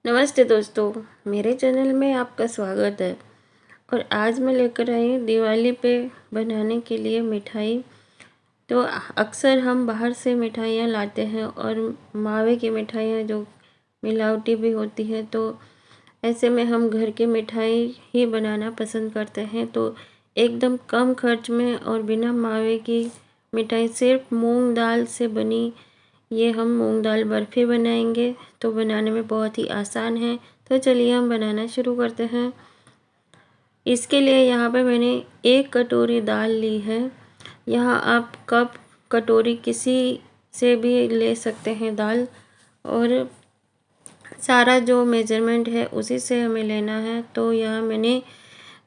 नमस्ते दोस्तों, मेरे चैनल में आपका स्वागत है। और आज मैं लेकर आई हूँ दिवाली पे बनाने के लिए मिठाई। तो अक्सर हम बाहर से मिठाइयाँ लाते हैं और मावे की मिठाइयाँ जो मिलावटी भी होती हैं, तो ऐसे में हम घर की मिठाई ही बनाना पसंद करते हैं। तो एकदम कम खर्च में और बिना मावे की मिठाई, सिर्फ मूंग दाल से बनी ये हम मूंग दाल बर्फ़ी बनाएंगे। तो बनाने में बहुत ही आसान है। तो चलिए हम बनाना शुरू करते हैं। इसके लिए यहाँ पे मैंने 1 कटोरी दाल ली है। यहाँ आप कप, कटोरी किसी से भी ले सकते हैं दाल। और सारा जो मेजरमेंट है उसी से हमें लेना है। तो यहाँ मैंने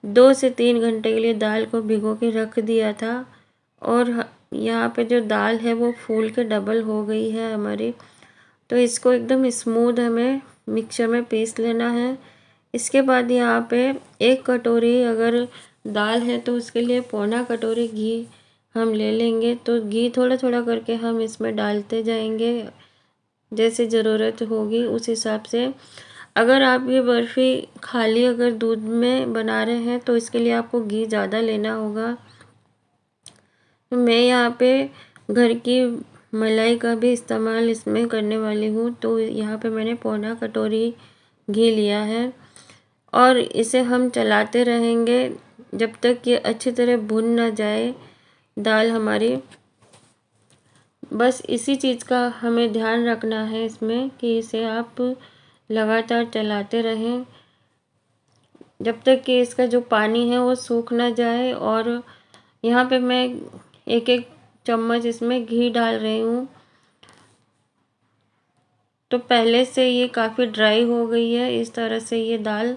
2 से 3 घंटे के लिए दाल को भिगो के रख दिया था। और यहाँ पे जो दाल है वो फूल के डबल हो गई है हमारी। तो इसको एकदम स्मूथ हमें मिक्सर में पीस लेना है। इसके बाद यहाँ पे 1 कटोरी अगर दाल है तो उसके लिए पौना कटोरी घी हम ले लेंगे। तो घी थोड़ा थोड़ा करके हम इसमें डालते जाएंगे, जैसे ज़रूरत होगी उस हिसाब से। अगर आप ये बर्फ़ी खाली अगर दूध में बना रहे हैं तो इसके लिए आपको घी ज़्यादा लेना होगा। तो मैं यहाँ पे घर की मलाई का भी इस्तेमाल इसमें करने वाली हूँ। तो यहाँ पे मैंने पौना कटोरी घी लिया है और इसे हम चलाते रहेंगे जब तक ये अच्छी तरह भुन ना जाए दाल हमारी। बस इसी चीज़ का हमें ध्यान रखना है इसमें कि इसे आप लगातार चलाते रहें जब तक कि इसका जो पानी है वो सूख ना जाए। और यहाँ पे मैं एक एक चम्मच इसमें घी डाल रही हूँ। तो पहले से ये काफ़ी ड्राई हो गई है इस तरह से ये दाल।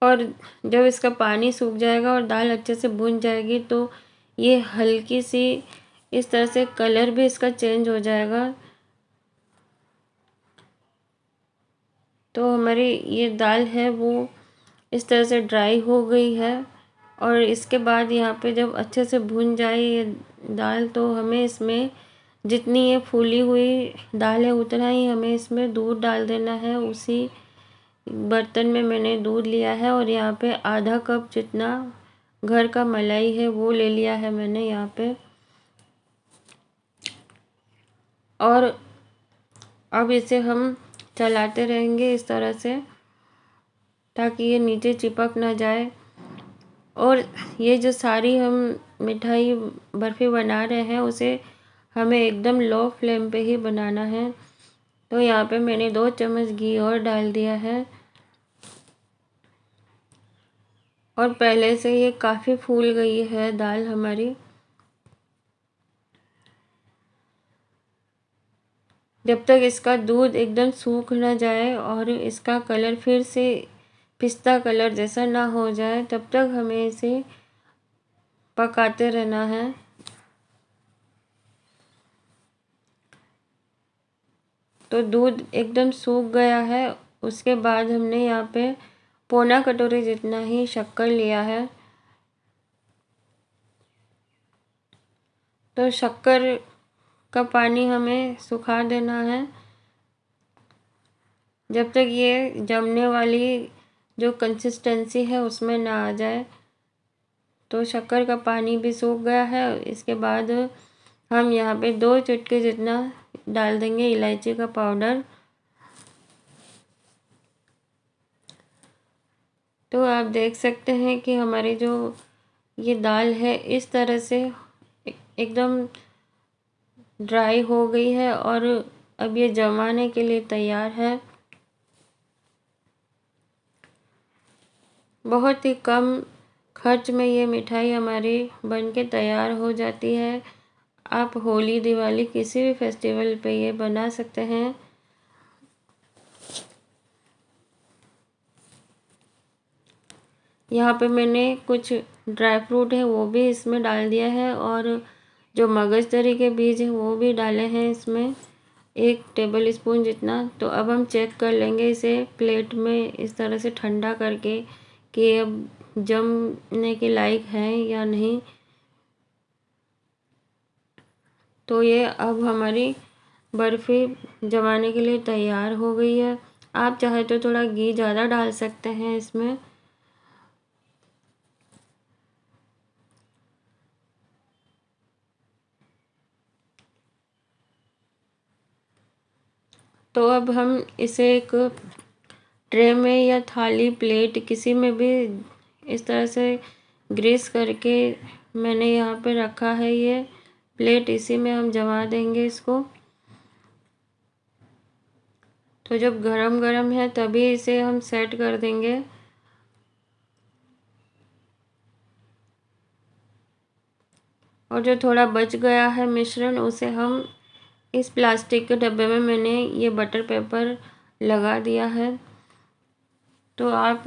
और जब इसका पानी सूख जाएगा और दाल अच्छे से भुन जाएगी तो ये हल्की सी इस तरह से कलर भी इसका चेंज हो जाएगा। तो हमारी ये दाल है वो इस तरह से ड्राई हो गई है। और इसके बाद यहाँ पे जब अच्छे से भुन जाए ये दाल तो हमें इसमें जितनी ये फूली हुई दाल है उतना ही हमें इसमें दूध डाल देना है। उसी बर्तन में मैंने दूध लिया है और यहाँ पे आधा कप जितना घर का मलाई है वो ले लिया है मैंने यहाँ पे। और अब इसे हम चलाते रहेंगे इस तरह से ताकि ये नीचे चिपक ना जाए। और ये जो सारी हम मिठाई बर्फ़ी बना रहे हैं उसे हमें एकदम लो फ्लेम पे ही बनाना है। तो यहाँ पे मैंने 2 चम्मच घी और डाल दिया है। और पहले से ये काफ़ी फूल गई है दाल हमारी। जब तक इसका दूध एकदम सूख ना जाए और इसका कलर फिर से पिस्ता कलर जैसा ना हो जाए तब तक हमें इसे पकाते रहना है। तो दूध एकदम सूख गया है। उसके बाद हमने यहाँ पे पौना कटोरी जितना ही शक्कर लिया है। तो शक्कर का पानी हमें सुखा देना है जब तक ये जमने वाली जो कंसिस्टेंसी है उसमें ना आ जाए। तो शक्कर का पानी भी सूख गया है। इसके बाद हम यहाँ पे 2 चुटकी जितना डाल देंगे इलायची का पाउडर। तो आप देख सकते हैं कि हमारी जो ये दाल है इस तरह से एकदम ड्राई हो गई है और अब ये जमाने के लिए तैयार है। बहुत ही कम खर्च में ये मिठाई हमारी बनके तैयार हो जाती है। आप होली, दिवाली किसी भी फेस्टिवल पे ये बना सकते हैं। यहाँ पे मैंने कुछ ड्राई फ्रूट है वो भी इसमें डाल दिया है और जो मगजतरी के बीज हैं वो भी डाले हैं इसमें 1 टेबल स्पून जितना। तो अब हम चेक कर लेंगे इसे प्लेट में इस तरह से ठंडा करके कि अब जमने के लायक है या नहीं। तो ये अब हमारी बर्फ़ी जमाने के लिए तैयार हो गई है। आप चाहे तो थोड़ा घी ज़्यादा डाल सकते हैं इसमें। तो अब हम इसे एक ट्रे में या थाली प्लेट किसी में भी इस तरह से ग्रीस करके मैंने यहाँ पे रखा है। ये प्लेट इसी में हम जमा देंगे इसको। तो जब गरम गरम है तभी इसे हम सेट कर देंगे। और जो थोड़ा बच गया है मिश्रण उसे हम इस प्लास्टिक के डब्बे में मैंने ये बटर पेपर लगा दिया है। तो आप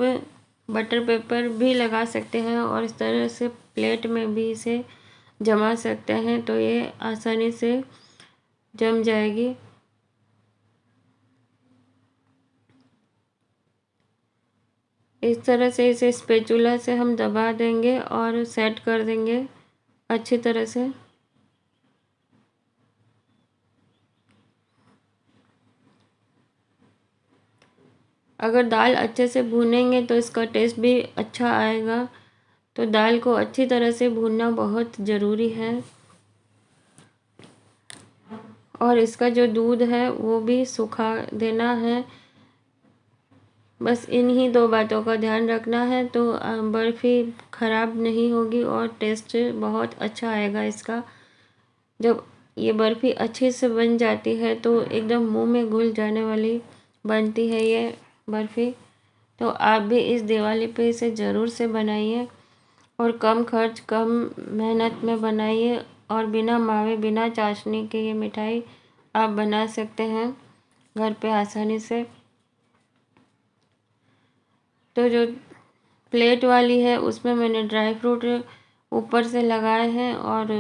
बटर पेपर भी लगा सकते हैं और इस तरह से प्लेट में भी इसे जमा सकते हैं, तो ये आसानी से जम जाएगी। इस तरह से इसे स्पैचुला से हम दबा देंगे और सेट कर देंगे अच्छी तरह से। अगर दाल अच्छे से भूनेंगे तो इसका टेस्ट भी अच्छा आएगा। तो दाल को अच्छी तरह से भूनना बहुत ज़रूरी है। और इसका जो दूध है वो भी सुखा देना है। बस इन्हीं दो बातों का ध्यान रखना है तो बर्फ़ी ख़राब नहीं होगी और टेस्ट बहुत अच्छा आएगा इसका। जब ये बर्फ़ी अच्छे से बन जाती है तो एकदम मुंह में घुल जाने वाली बनती है ये बर्फ़ी। तो आप भी इस दिवाली पे इसे ज़रूर से बनाइए और कम खर्च कम मेहनत में बनाइए। और बिना मावे बिना चाशनी के ये मिठाई आप बना सकते हैं घर पे आसानी से। तो जो प्लेट वाली है उसमें मैंने ड्राई फ्रूट ऊपर से लगाए हैं और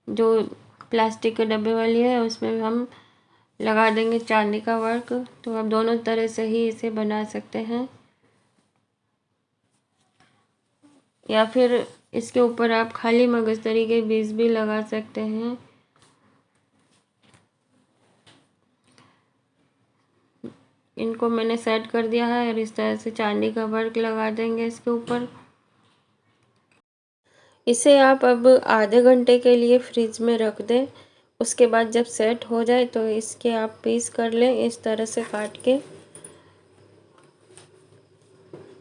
जो प्लास्टिक के डब्बे वाली है उसमें हम लगा देंगे चांदी का वर्क। तो आप दोनों तरह से ही इसे बना सकते हैं, या फिर इसके ऊपर आप खाली मगजतरी के बीज भी लगा सकते हैं। इनको मैंने सेट कर दिया है और इस तरह से चांदी का वर्क लगा देंगे इसके ऊपर। इसे आप अब आधे घंटे के लिए फ्रिज में रख दें। उसके बाद जब सेट हो जाए तो इसके आप पीस कर लें इस तरह से काट के।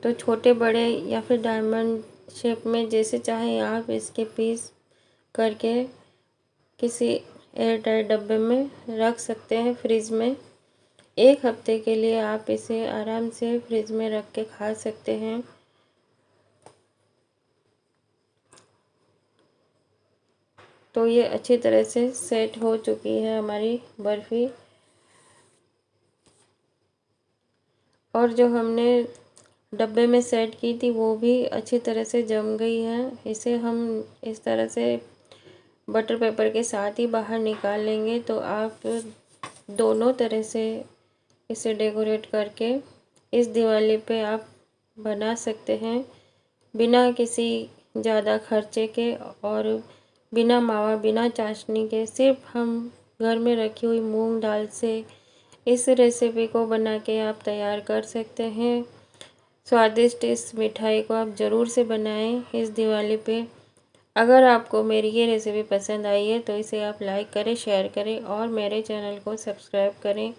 तो छोटे बड़े या फिर डायमंड शेप में जैसे चाहें आप इसके पीस करके किसी एयर टाइट डब्बे में रख सकते हैं फ्रिज में। 1 हफ्ते के लिए आप इसे आराम से फ्रिज में रख के खा सकते हैं। तो ये अच्छी तरह से सेट हो चुकी है हमारी बर्फ़ी। और जो हमने डब्बे में सेट की थी वो भी अच्छी तरह से जम गई है। इसे हम इस तरह से बटर पेपर के साथ ही बाहर निकाल लेंगे। तो आप दोनों तरह से इसे डेकोरेट करके इस दिवाली पे आप बना सकते हैं बिना किसी ज़्यादा खर्चे के और बिना मावा बिना चाशनी के। सिर्फ हम घर में रखी हुई मूंग दाल से इस रेसिपी को बना के आप तैयार कर सकते हैं। स्वादिष्ट इस मिठाई को आप ज़रूर से बनाएं इस दिवाली पे। अगर आपको मेरी ये रेसिपी पसंद आई है तो इसे आप लाइक करें, शेयर करें और मेरे चैनल को सब्सक्राइब करें।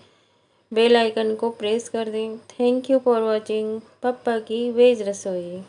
बेल आइकन को प्रेस कर दें। थैंक यू फॉर वॉचिंग पप्पा की वेज रसोई।